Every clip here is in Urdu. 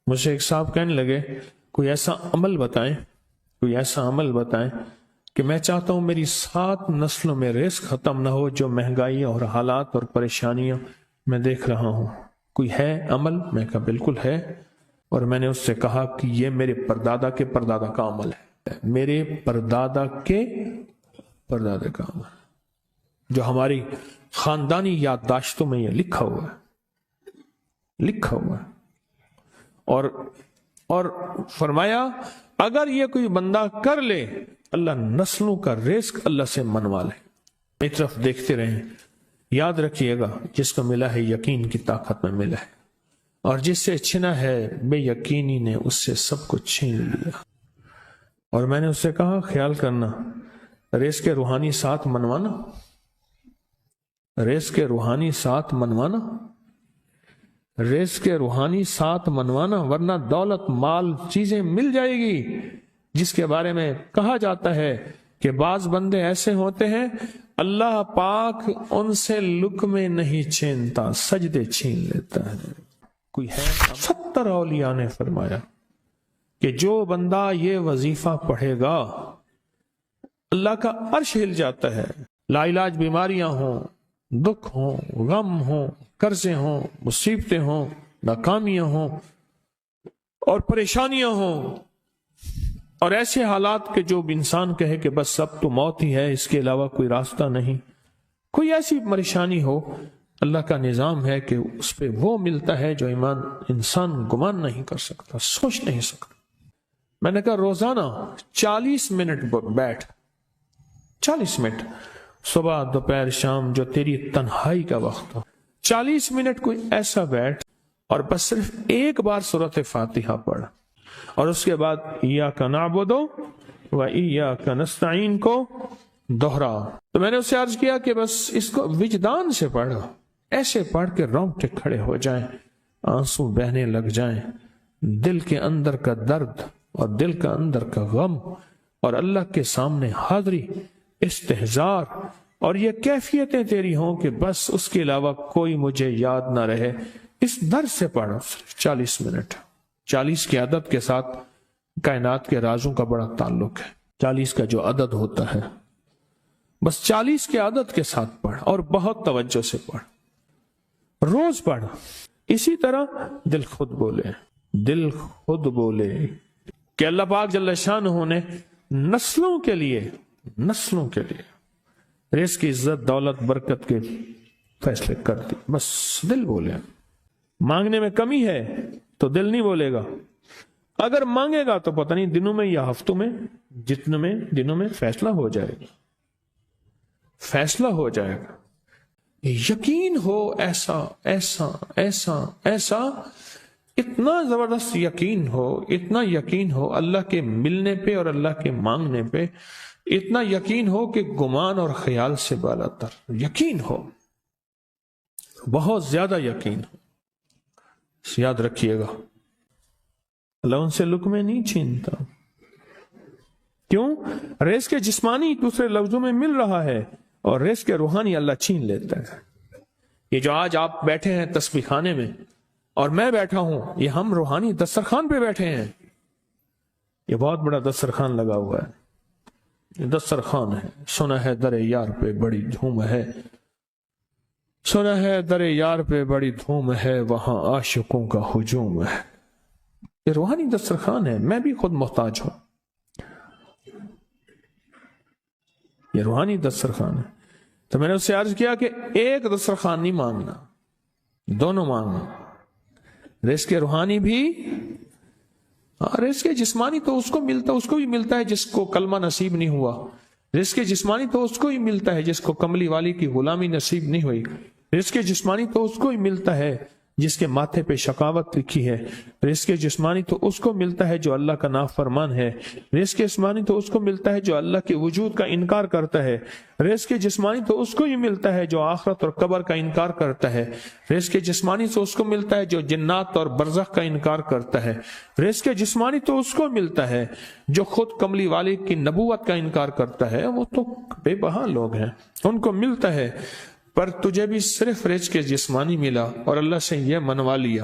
مجھ سے ایک صاحب کہنے لگے کوئی ایسا عمل بتائیں کہ میں چاہتا ہوں میری 7 نسلوں میں رزق ختم نہ ہو، جو مہنگائی اور حالات اور پریشانیاں میں دیکھ رہا ہوں، کوئی ہے عمل؟ میں کہا بالکل ہے، اور میں نے اس سے کہا کہ یہ میرے پردادا کے پردادا کا عمل ہے، میرے پردادا کے پردادا کا عمل، جو ہماری خاندانی یادداشتوں میں یہ لکھا ہوا ہے، اور فرمایا اگر یہ کوئی بندہ کر لے اللہ نسلوں کا رزق اللہ سے منوا لے۔ ایک طرف دیکھتے رہیں، یاد رکھیے گا جس کو ملا ہے یقین کی طاقت میں ملا ہے، اور جس سے چھنا ہے بے یقینی نے اس سے سب کچھ چھین لیا۔ اور میں نے اس سے کہا خیال کرنا، رزق کے روحانی ساتھ منوانا، رزق کے روحانی ساتھ منوانا، رزق کے روحانی ساتھ منوانا، ورنہ دولت مال چیزیں مل جائے گی جس کے بارے میں کہا جاتا ہے کہ بعض بندے ایسے ہوتے ہیں اللہ پاک ان سے لقمے نہیں چھینتا، سجدے چھین لیتا ہے۔ کوئی ہے 70 اولیاء نے فرمایا کہ جو بندہ یہ وظیفہ پڑھے گا اللہ کا عرش ہل جاتا ہے، لا علاج بیماریاں ہوں، دکھ ہوں، غم ہوں، قرضے ہوں، مصیبتیں ہوں، ناکامیاں ہوں اور پریشانیاں ہوں، اور ایسے حالات کہ جو انسان کہے کہ بس اب تو موت ہی ہے، اس کے علاوہ کوئی راستہ نہیں، کوئی ایسی پریشانی ہو، اللہ کا نظام ہے کہ اس پہ وہ ملتا ہے جو انسان گمان نہیں کر سکتا، سوچ نہیں سکتا۔ میں نے کہا روزانہ 40 منٹ بیٹھ، 40 منٹ صبح دوپہر شام جو تیری تنہائی کا وقت ہو، 40 منٹ کوئی ایسا بیٹھ اور بس صرف ایک بار سورۃ فاتحہ پڑھ، اور اس کے بعد ایاک نعبد و ایاک نستعین کو دوہرا۔ تو میں نے اس سے عرض کیا کہ بس اس کو وجدان سے پڑھ، ایسے پڑھ کے رونگٹے کھڑے ہو جائیں، آنسو بہنے لگ جائیں، دل کے اندر کا درد اور دل کا اندر کا غم اور اللہ کے سامنے حاضری، استحضار، اور یہ کیفیتیں تیری ہوں کہ بس اس کے علاوہ کوئی مجھے یاد نہ رہے۔ اس درد سے پڑھو 40 منٹ۔ 40 کی عدد کے ساتھ کائنات کے رازوں کا بڑا تعلق ہے۔ 40 کا جو عدد ہوتا ہے بس 40 کے عدد کے ساتھ پڑھ، اور بہت توجہ سے پڑھ، روز پڑھ۔ اسی طرح دل خود بولے کہ اللہ پاک جل شانہ نے نسلوں کے لیے رزق کی عزت دولت برکت کے فیصلے کر دی، بس دل بولے۔ مانگنے میں کمی ہے تو دل نہیں بولے گا، اگر مانگے گا تو پتہ نہیں دنوں میں یا ہفتوں میں، جتنے دنوں میں فیصلہ ہو جائے گا۔ یقین ہو ایسا ایسا ایسا ایسا، اتنا زبردست یقین ہو اللہ کے ملنے پہ اور اللہ کے مانگنے پہ، اتنا یقین ہو کہ گمان اور خیال سے بالا تر یقین ہو، بہت زیادہ یقین ہو۔ یاد رکھیے گا اللہ ان سے لقمے نہیں چھینتا۔ کیوں؟ رزق جسمانی دوسرے لفظوں میں مل رہا ہے، اور رزق روحانی اللہ چھین لیتا ہے۔ یہ جو آج آپ بیٹھے ہیں تسبیح خانے میں اور میں بیٹھا ہوں، یہ ہم روحانی دسترخوان پہ بیٹھے ہیں۔ یہ بہت بڑا دسترخوان لگا ہوا ہے، یہ دسترخوان ہے۔ سنا ہے در یار پہ بڑی دھوم ہے، سنا ہے در یار پہ بڑی دھوم ہے، وہاں عاشقوں کا ہجوم ہے۔ یہ روحانی دسترخوان ہے، میں بھی خود محتاج ہوں، یہ روحانی دسترخوان ہے۔ تو میں نے اس سے عرض کیا کہ ایک دسترخوان نہیں مانگنا، دونوں مانگنا، رزق روحانی بھی، رزق جسمانی تو اس کو بھی ملتا ہے جس کو کلمہ نصیب نہیں ہوا، رزق جسمانی تو اس کو ہی ملتا ہے جس کو کملی والی کی غلامی نصیب نہیں ہوئی، رزق جسمانی تو اس کو ہی ملتا ہے جس کے ماتھے پہ شقاوت لکھی ہے، رزق جسمانی تو اس کو ملتا ہے جو اللہ کا نافرمان ہے، رزق جسمانی تو اس کو ملتا ہے جو اللہ کے وجود کا انکار کرتا ہے، رزق جسمانی تو اس کو ہی ملتا ہے جو آخرت اور قبر کا انکار کرتا ہے، رزق جسمانی تو اس کو ملتا ہے جو جنات اور برزخ کا انکار کرتا ہے، رزق جسمانی تو اس کو ملتا ہے جو خود کملی والے کی نبوت کا انکار کرتا ہے۔ وہ تو بے بہا لوگ ہیں، ان کو ملتا ہے، پر تجھے بھی صرف رزق جسمانی ملا اور اللہ سے یہ منوا لیا،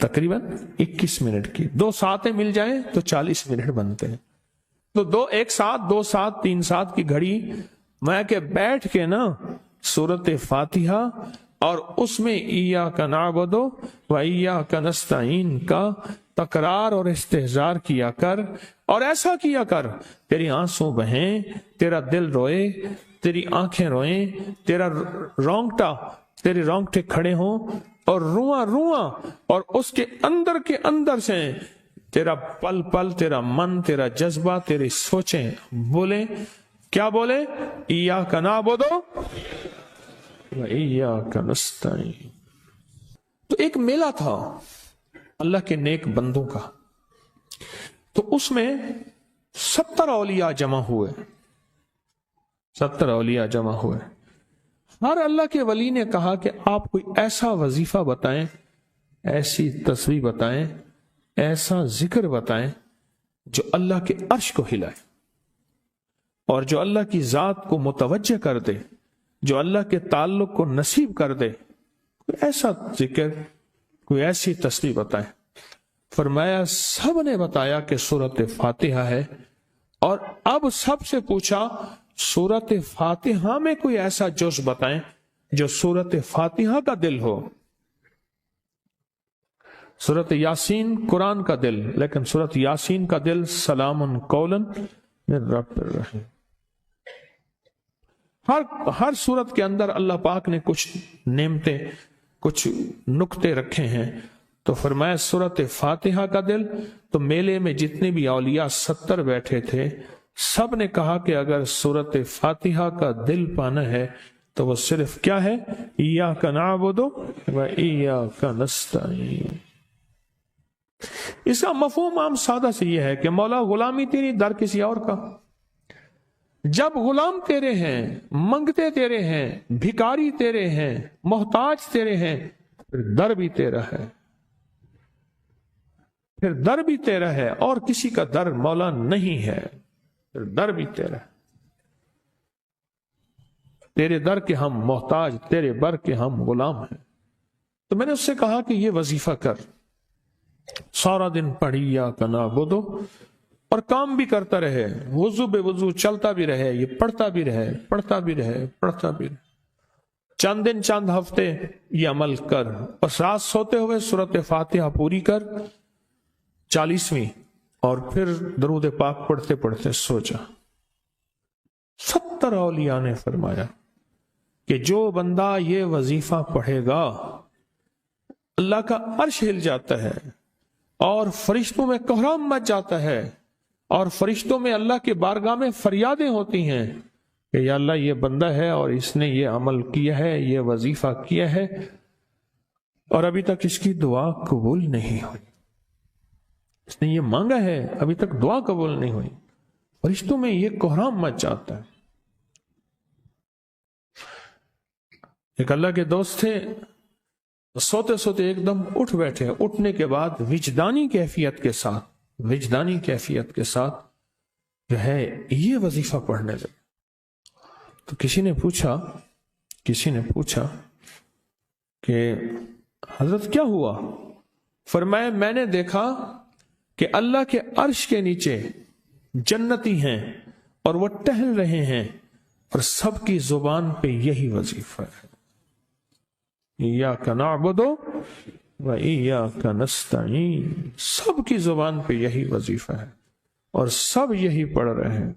تقریباً 21 منٹ کی. 2 ساعتیں مل جائیں تو 40 منٹ بنتے ہیں. تو ایک ساتھ 2 ساتھ 3 ساتھ کی گھڑی میں کہ بیٹھ کے نا سورت فاتحہ اور اس میں ایاک نعبد و ایاک نستعین کا تکرار اور استحضار کیا کر. اور ایسا کیا کر تیری آنسوں بہیں، تیرا دل روئے، تیری آنکھیں روئیں، تیرے رونگٹے کھڑے ہوں اور رواں اور اس کے اندر سے تیرا پل پل، تیرا من، تیرا جذبہ، تیری سوچیں بولیں. کیا بولے؟ ایاک نعبد و ایاک نستعین. تو ایک میلہ تھا اللہ کے نیک بندوں کا، تو اس میں 70 اولیاء جمع ہوئے. 70 اولیاء جمع ہوئے. ہر اللہ کے ولی نے کہا کہ آپ کوئی ایسا وظیفہ بتائیں، ایسی تسبیح بتائیں، ایسا ذکر بتائیں جو اللہ کے عرش کو ہلائے اور جو اللہ کی ذات کو متوجہ کر دے، جو اللہ کے تعلق کو نصیب کر دے. کوئی ایسا ذکر، کوئی ایسی تسبیح بتائیں. فرمایا سب نے بتایا کہ سورت فاتحہ ہے. اور اب سب سے پوچھا سورت فاتحہ میں کوئی ایسا جز بتائیں جو سورت فاتحہ کا دل ہو. سورت یاسین قرآن کا دل، لیکن سورت یاسین کا دل سلام قولا من رب الرحیم. ہر سورت کے اندر اللہ پاک نے کچھ نعمتیں، کچھ نکتے رکھے ہیں. تو فرمایا سورت فاتحہ کا دل. تو میلے میں جتنے بھی اولیاء 70 بیٹھے تھے، سب نے کہا کہ اگر سورت فاتحہ کا دل پانا ہے تو وہ صرف کیا ہے؟ ایاک نعبد و ایاک نستعین. اس کا مفہوم عام سادہ سے یہ ہے کہ مولا غلامی تیری، در کسی اور کا. جب غلام تیرے ہیں، منگتے تیرے ہیں، بھکاری تیرے ہیں، محتاج تیرے ہیں، پھر در بھی تیرا ہے. پھر در بھی تیرا ہے اور کسی کا در مولا نہیں ہے. پھر در بھی تیرا ہے. تیرے در کے ہم محتاج، تیرے بر کے ہم غلام ہیں. تو میں نے اس سے کہا کہ یہ وظیفہ کر، سارا دن پڑھی ایاک نعبد اور کام بھی کرتا رہے، وضو بے وضو چلتا بھی رہے، یہ پڑھتا بھی رہے، پڑھتا بھی رہے، پڑھتا بھی رہے. چند دن چند ہفتے یہ عمل کر، اور رات سوتے ہوئے سورت فاتحہ پوری کر 40ویں، اور پھر درود پاک پڑھتے پڑھتے سو جا. 70 اولیاء نے فرمایا کہ جو بندہ یہ وظیفہ پڑھے گا اللہ کا عرش ہل جاتا ہے اور فرشتوں میں کوہرام مچ جاتا ہے، اور فرشتوں میں اللہ کے بارگاہ میں فریادیں ہوتی ہیں کہ یا اللہ یہ بندہ ہے اور اس نے یہ عمل کیا ہے، یہ وظیفہ کیا ہے اور ابھی تک اس کی دعا قبول نہیں ہوئی، اس نے یہ مانگا ہے ابھی تک دعا قبول نہیں ہوئی. فرشتوں میں یہ کوہرام مچ جاتا ہے. ایک اللہ کے دوست تھے، سوتے سوتے ایک دم اٹھ بیٹھے. اٹھنے کے بعد وجدانی کیفیت کے ساتھ جو ہے یہ وظیفہ پڑھنے لگے. تو کسی نے پوچھا کہ حضرت کیا ہوا؟ فرمایا میں نے دیکھا کہ اللہ کے عرش کے نیچے جنتی ہیں اور وہ ٹہل رہے ہیں اور سب کی زبان پہ یہی وظیفہ ہے، ایاک نعبد و ایاک نستعین. سب کی زبان پہ یہی وظیفہ ہے اور سب یہی پڑھ رہے ہیں.